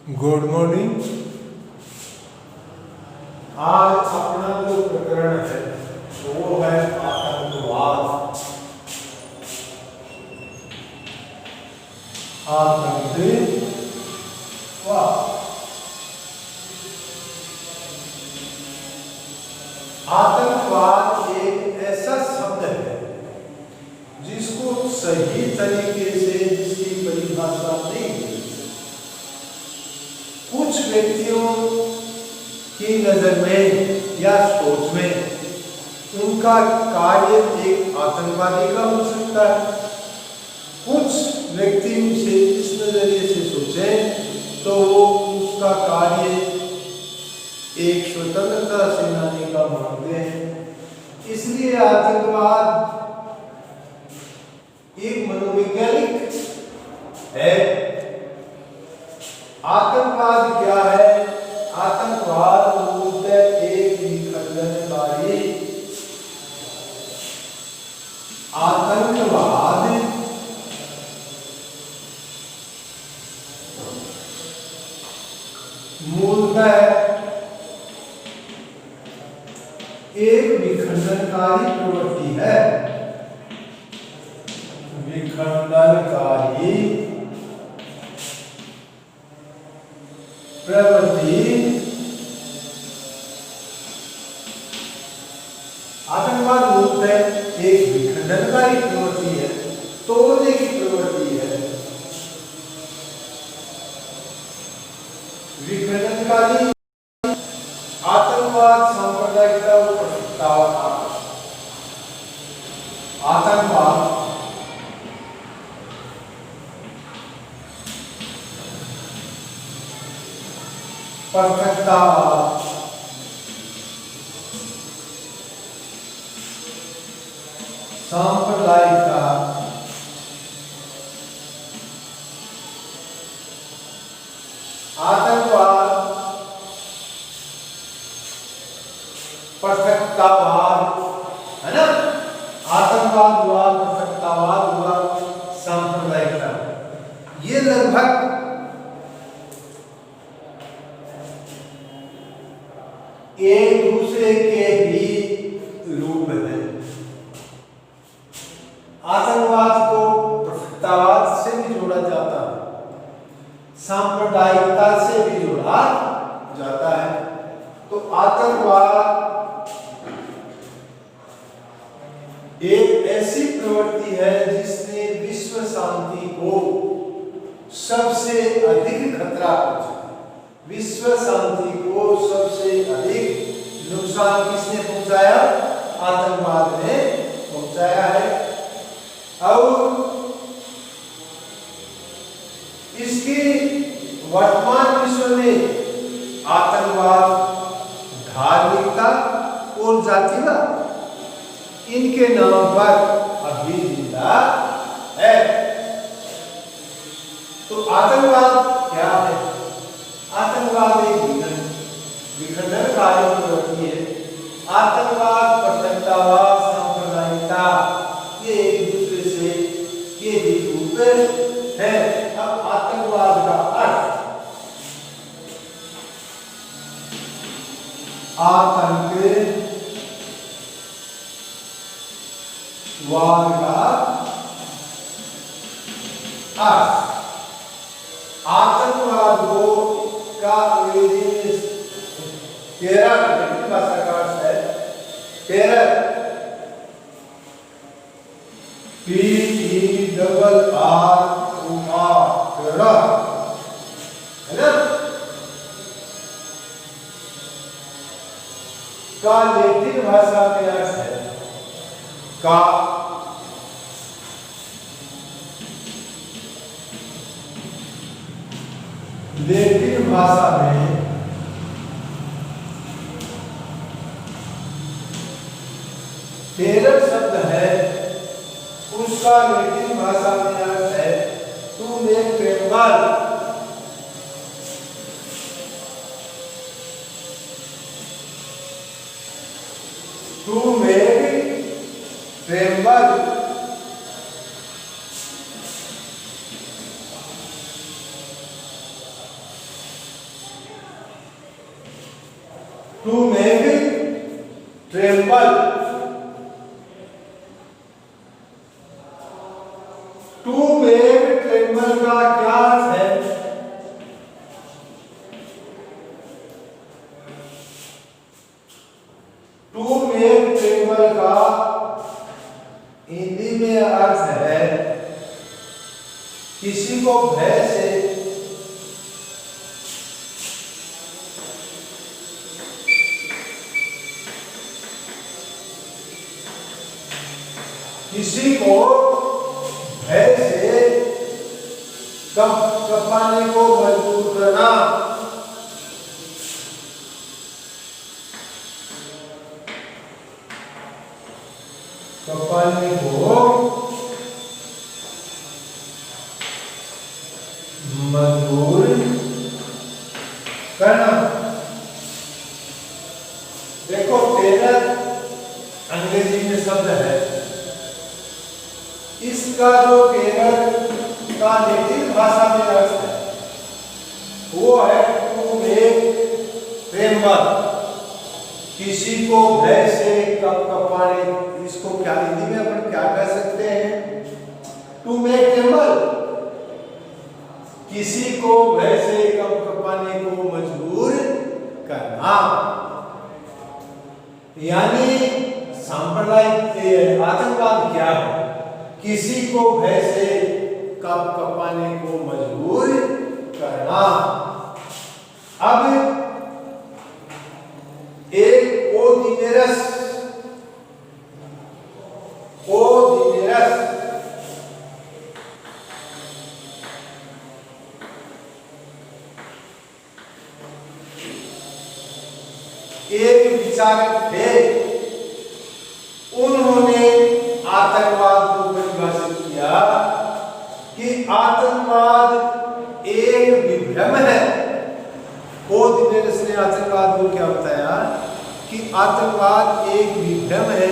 Good morning. आज अपना जो प्रकरण है वो है आतंकवाद। आतंकवाद एक ऐसा शब्द है जिसको सही तरीके से जिसकी परिभाषा नहीं है। कुछ व्यक्तियों की नजर में या सोच में उनका कार्य एक आतंकवादी का हो सकता है। कुछ व्यक्ति उसे इस नजरिए से सोचे तो वो उसका कार्य एक स्वतंत्रता सेनानी का मानते हैं। इसलिए आतंकवाद एक मनोवैज्ञानिक है। आतंकवाद क्या है? आतंकवाद मूलतः एक विखंडनकारी आतंकवाद मूलतः एक विखंडनकारी प्रवृत्ति है। विखंडनकारी प्रवृत्ति आतंकवाद मूलतः एक विखंडनकारी प्रवृत्ति है, तोड़ने की प्रवृत्ति है। विखंडनकारी आतंकवाद सांप्रदायिकता और प्रतीकवाद। आतंकवाद पृथकतावाद, सांप्रदायिकता, आतंकवाद, पृथकतावाद, है ना? आतंकवाद हुआ, पृथकतावाद हुआ, सांप्रदायिकता। ये लगभग एक दूसरे के ही रूप है। आतंकवाद को पृथकतावाद से भी जोड़ा जाता है, सांप्रदायिकता से भी जोड़ा जाता है। तो आतंकवाद एक ऐसी प्रवृत्ति है जिसने विश्व शांति को सबसे अधिक खतरा पहुंचा। विश्व शांति को सबसे अधिक नुकसान किसने पहुंचाया? आतंकवाद ने पहुंचाया है। और इसकी वर्तमान विश्व में आतंकवाद, धार्मिकता और जातिवाद इनके नाम पर अभी जिंदा है। तो आतंकवाद क्या है? आतंकवाद एक विखंडनकारी प्रवृत्ति है। आतंकवाद, पृथकतावाद, सांप्रदायिकता ये एक दूसरे से के विरुद्ध है। अब आतंकवाद का अर्थ, आतंकवाद का अर्थ, आतंकवाद को का अंग्रेजी टेरर भाषा का अर्थ है टेरर, TERROR, टेरर, है ना? का लैटिन भाषा में अर्थ है का लैटिन भाषा में टेरर शब्द है, उसका लैटिन भाषा में अर्थ है to make tremble. To make tremble. To make tremble, to make tremble का क्या अर्थ है? टू मेक ट्रेम्बल का हिंदी में अर्थ है किसी को भय से भय से कपाने को मजबूर करना, कपाने को मजबूर करना। देखो टेरर अंग्रेजी में शब्द है, इसका जो केरल का नेटिव भाषा में अर्थ है वो है टू मेक ट्रेम्बल, किसी को भय से कपाने। इसको क्या हिंदी में अपन क्या कह सकते हैं? टू मेक ट्रेम्बल, किसी को भय से कपाने को मजबूर करना। यानी सांप्रदायिक आतंकवाद क्या है? किसी को भय से कपाने को मजबूर करना। अब एक ओडिनेरस एक विचारक थे, उन्होंने आतंकवाद को परिभाषित किया कि आतंकवाद एक विभ्रम है। ओडिनेरस ने आतंकवाद को क्या बताया कि आतंकवाद एक विभ्रम है,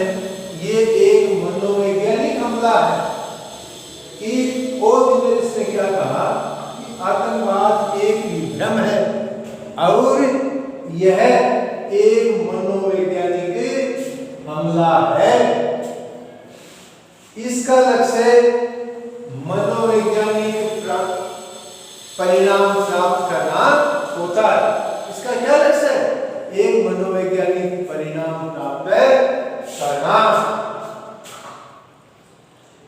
ये एक मनोवैज्ञानिक हमला है। कि ओडिनेरस ने क्या कहा कि आतंकवाद एक विभ्रम है और यह एक मनोवैज्ञानिक हमला है। इसका लक्ष्य मनोवैज्ञानिक परिणाम प्राप्त करना होता है। इसका क्या लक्ष्य है? एक मनोवैज्ञानिक परिणाम प्राप्त करना।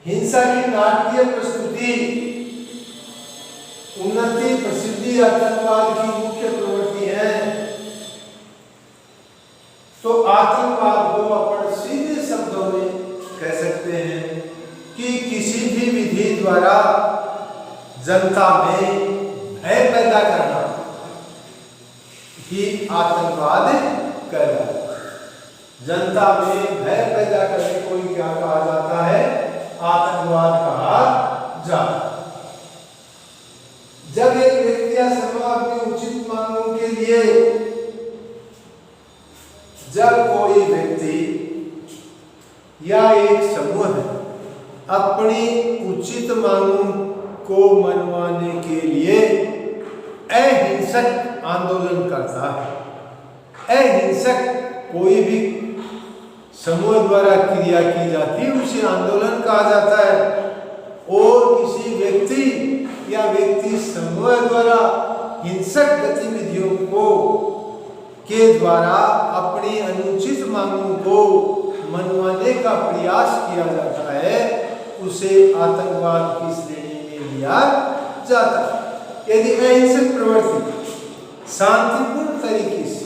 हिंसा की नाटकीय प्रस्तुति, उन्नति, प्रसिद्धि आतंकवाद की मुख्य प्रवृत्ति है। तो आतंकवाद को अपन सीधे शब्दों में कह सकते हैं कि किसी भी विधि द्वारा जनता में भय पैदा करना ही आतंकवाद कहलाता है। जनता में भय पैदा करने को ही क्या कहा जाता है? आतंकवाद कहा जाता है। जब एक व्यक्ति या समूह अपनी उचित मांगों के लिए, जब कोई व्यक्ति या एक समूह अपनी उचित मांगों को मनवाने के लिए अहिंसक आंदोलन करता है। अहिंसक कोई भी समूह द्वारा क्रिया की जाती है उसे आंदोलन कहा जाता है। और किसी व्यक्ति या व्यक्ति समूह द्वारा हिंसक गतिविधियों को के द्वारा अपनी अनुचित मांगों को मनवाने का प्रयास किया जाता है, उसे आतंकवाद की श्रेणी में लिया जाता है। यदि अहिंसक प्रवृत्ति शांतिपूर्ण तरीके से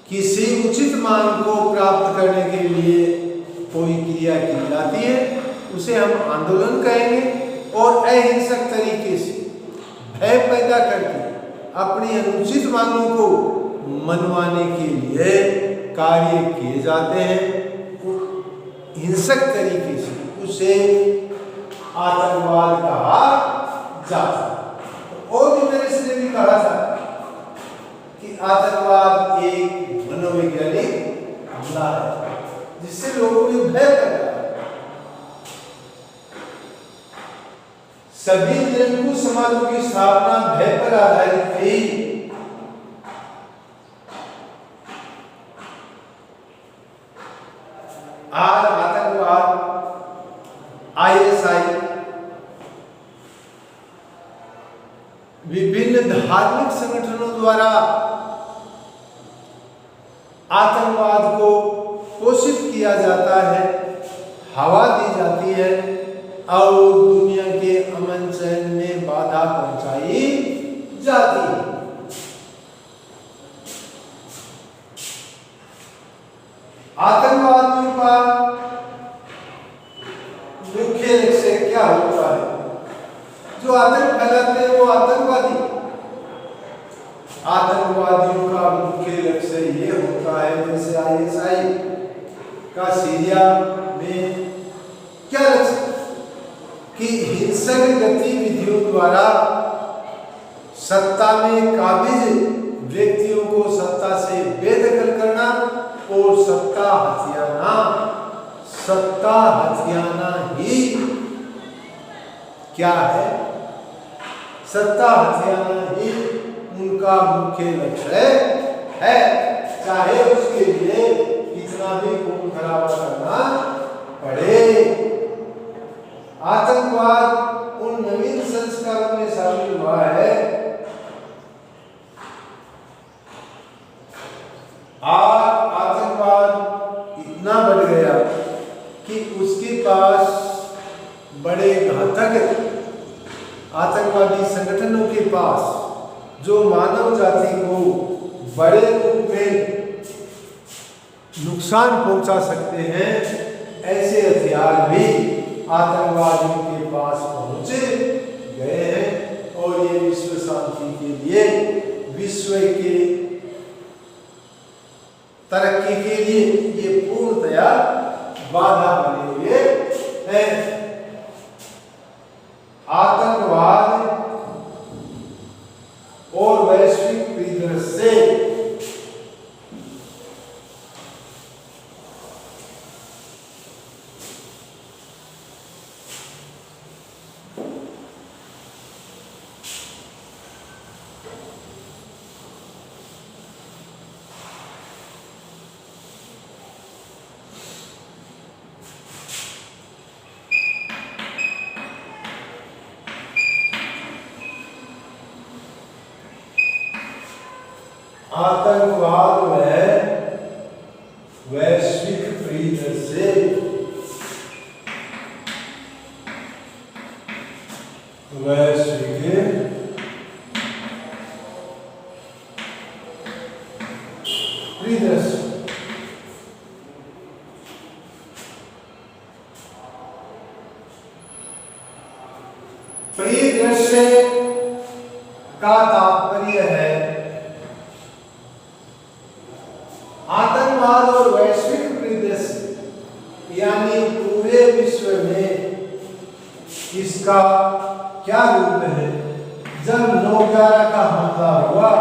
किसी उचित मांग को प्राप्त करने के लिए कोई क्रिया की जाती है उसे हम आंदोलन कहेंगे। और अहिंसक तरीके से भय पैदा करके अपनी अनुचित मांगों को मनवाने के लिए कार्य किए जाते हैं हिंसक तरीके से, उसे आतंकवाद कहा जाता है। ओडिनेरस ने भी कहा था कि आतंकवाद एक मनोवैज्ञानिक हमला है जिससे लोगों में भय पैदा है। सभी निरंकुश समाजों की स्थापना भय पर आधारित थी। विभिन्न धार्मिक संगठनों द्वारा आतंकवाद को पोषित किया जाता है, हवा दी जाती है और दुनिया के अमन चैन में बाधा पहुंचाई जाती है। आतंकवादियों का मुख्य लक्ष्य क्या होता है? जो आतंक फैलाते हैं वो आतंकवादी। आतंकवादियों का मुख्य लक्ष्य ये होता है, जैसे ISI का सीरिया में क्या लक्ष्य कि हिंसक गतिविधियों द्वारा सत्ता में काबिज व्यक्तियों को सत्ता से बेदखल करना और सत्ता हथियाना ही क्या है? सत्ता हथियाना ही उनका मुख्य लक्ष्य है, चाहे उसके लिए कितना भी खून खराबा करना पड़े। आतंकवाद उन नवीन संस्कारों में शामिल हुआ है। आज आतंकवाद इतना बढ़ गया कि उसके पास बड़े घातक आतंकवादी संगठनों के पास जो मानव जाति को बड़े रूप में नुकसान पहुंचा सकते हैं, ऐसे हथियार भी आतंकवादियों के पास पहुंच गए हैं और ये विश्व शांति के लिए, विश्व के तरक्की के लिए ये पूर्णतया बाधा बने हुए हैं। आतंकवाद और वैश्विक परिदृश्य से आतंकवाद में वैश्विक परिदृश्य परिदृश्य का तात्पर्य है आतंकवाद और वैश्विक परिदृश्य, यानी पूरे विश्व में इसका क्या रूप है। जब 9/11 का हमला हुआ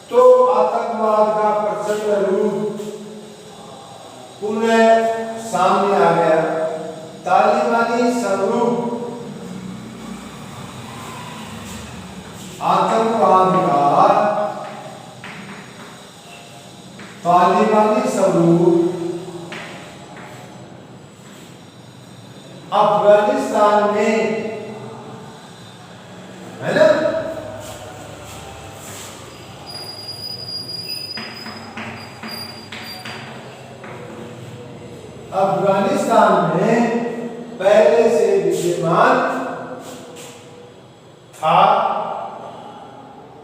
तो आतंकवाद का प्रचंड रूप पुनः सामने आ गया। तालिबानी स्वरूप आतंकवाद का तालिबानी स्वरूप अफगानिस्तान में है ना, अफगानिस्तान में पहले से विद्यमान था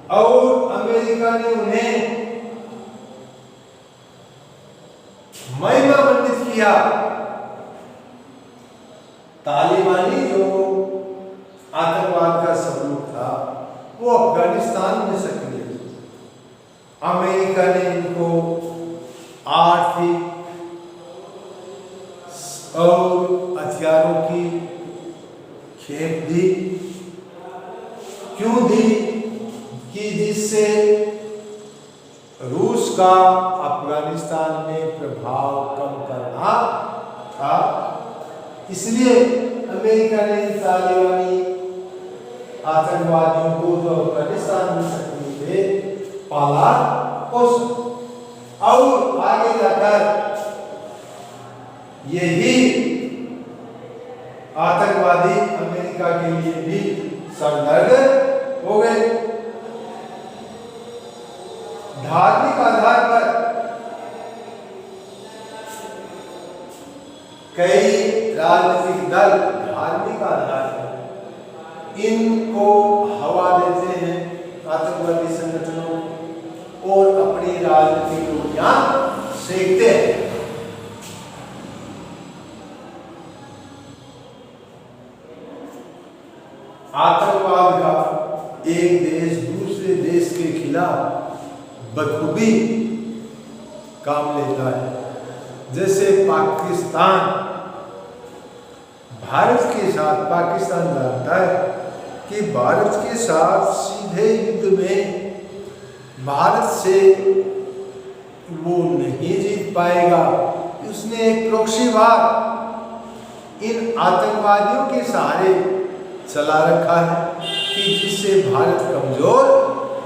और अमेरिका ने उन्हें महिमा मंडित किया। तालिबानी जो आतंकवाद का स्वरूप था वो अफगानिस्तान में सक्रिय था। अमेरिका ने इनको आर्थिक और हथियारों की खेप दी। क्यों दी? कि जिससे रूस का अफगानिस्तान में प्रभाव कम करना था। इसलिए अमेरिका ने तालिबानी आतंकवादियों को जो अफगानिस्तान में सक्रिय थे पाला पोसा और आगे जाकर यही आतंकवादी अमेरिका के लिए भी सरदर्द हो गए। धार्मिक आधार पर कई राजनीतिक दल धार्मिक आधार पर इनको हवा देते हैं आतंकवादी संगठनों और अपनी राजनीतिक रोटियां सेकते हैं। आतंकवाद का एक देश दूसरे देश के खिलाफ बखूबी काम लेता है। जैसे पाकिस्तान भारत के साथ, पाकिस्तान जानता है कि भारत के साथ सीधे युद्ध में भारत से वो नहीं जीत पाएगा। उसने एक प्रॉक्सी वार इन आतंकवादियों के सहारे चला रखा है कि जिससे भारत कमजोर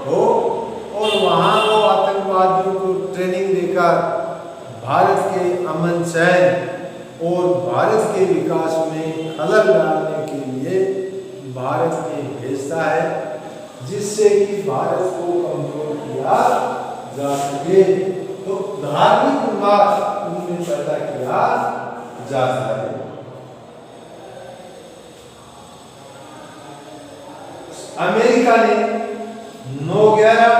हो और वहाँ वो आतंकवादियों को ट्रेनिंग देकर भारत के अमन चैन और भारत के विकास में खलल डालने के लिए भारत में भेजता है, जिससे कि भारत को कमजोर किया जा सके। तो धार्मिक उन्माद उनमें पैदा किया जाता है। अमेरिका ने 9/11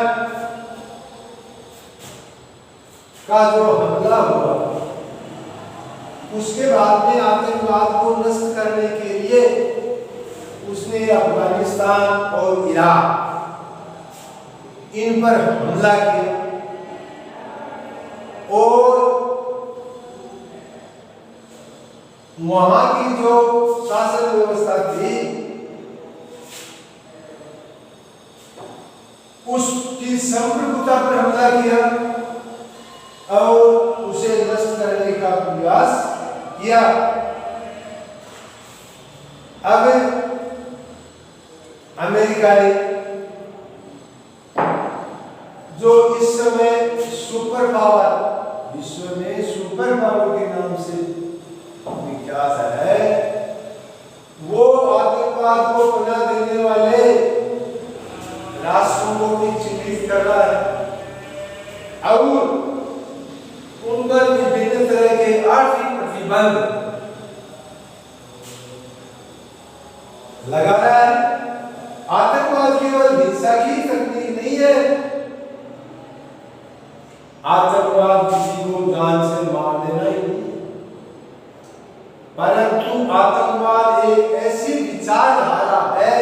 का जो हमला हुआ, उसके बाद में आतंकवाद को नष्ट करने के लिए उसने अफगानिस्तान और इराक इन पर हमला किया और वहां की जो शासन व्यवस्था थी उसकी संप्रभुता पर हमला किया और उसे नष्ट करने का प्रयास किया। अब अमेरिका ने जो इस समय सुपर पावर, विश्व में सुपर पावर के नाम से विख्यात है, वो आतंकवाद को पनाह देने वाले राष्ट्रों को भी चिन्हित कर रहा है और उन पर विभिन्न तरह के आर्थिक प्रतिबंध लगा रहा है। आतंकवाद केवल हिंसा की तकनीक नहीं है, आतंकवाद किसी को जान से मार देना ही नहीं, परंतु आतंकवाद एक ऐसी विचारधारा है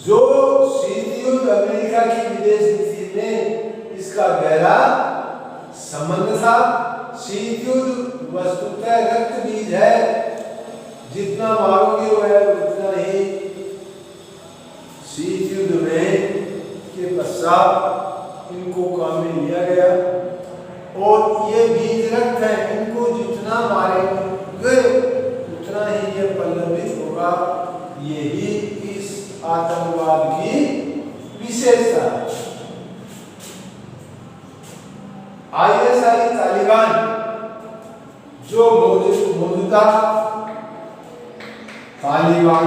जो शीत युद्ध अमेरिका की विदेश नीति में इसका गहरा संबंध था। शीत युद्ध वस्तुतः रक्त बीज है, जितना मारोगे वह उतना ही शीत युद्ध में के पश्चात इनको काम में लिया गया और ये बीज रक्त है, इनको जितना मारेंगे उतना ही ये पल्लवित होगा। यही इस आतंकवाद की विशेषता है। आईएसआई तालिबान जो मौजूदा तालिबान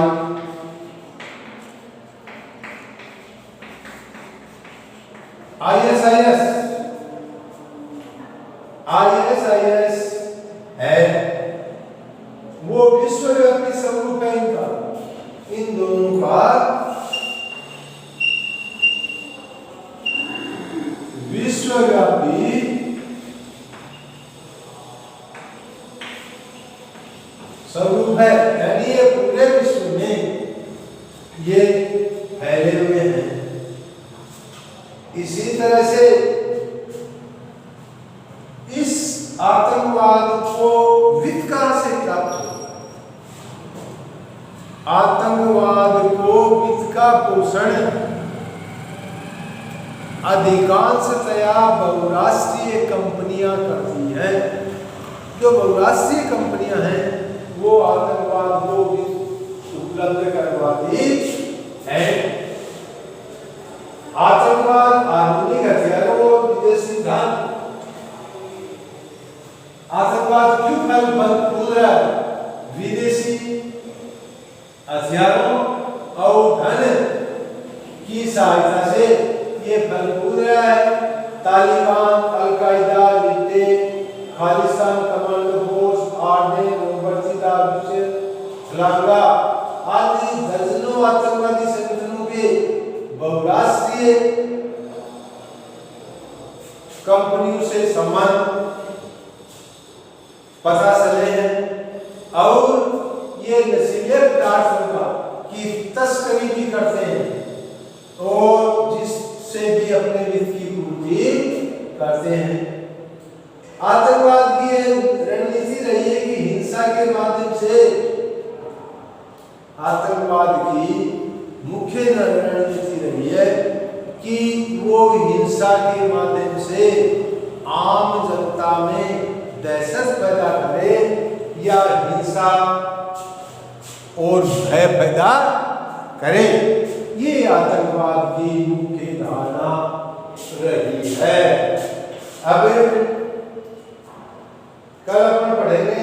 आईएसआईएस है, वो विश्वव्यापी स्वरूप है इनका, इन दोनों का विश्वव्यापी स्वरूप है, यानी ये पूरे विश्व में ये फैले हुए हैं। इसी तरह से इस आतंकवाद को वित्त कहां से प्राप्त हो? आतंकवाद को वित्त का पोषण अधिकांशतया बहुराष्ट्रीय कंपनियां करती हैं। जो बहुराष्ट्रीय कंपनियां हैं वो आतंकवाद को उपलब्ध करवाती है। आतंकवाद आधुनिक हथियारों और विदेशी धन, आतंकवाद क्यों फैल रहा है? हथियारों और धन की सहायता से ये भरपूर है। तालिबान, अल-कायदा, लिट्टे, खालिस्तान कमांडो फोर्स, आर्डे, मोमबत्ती दारूचे, फलांगा आदि दर्जनों आतंकवादी संगठनों के बहुराष्ट्रीय कंपनियों से संबंध पता चले हैं और ये नशीले पदार्थों की तस्करी भी करते हैं और जिससे भी अपने वित्त की पूर्ति करते हैं। आतंकवाद की रणनीति रही है कि हिंसा के माध्यम से, आतंकवाद की मुख्य रणनीति रही है कि वो हिंसा के माध्यम से आम जनता में दहशत पैदा करे या हिंसा और भय पैदा करे। ये आतंकवाद की मुख्य धारणा रही है। अब कल अपन पढ़ेंगे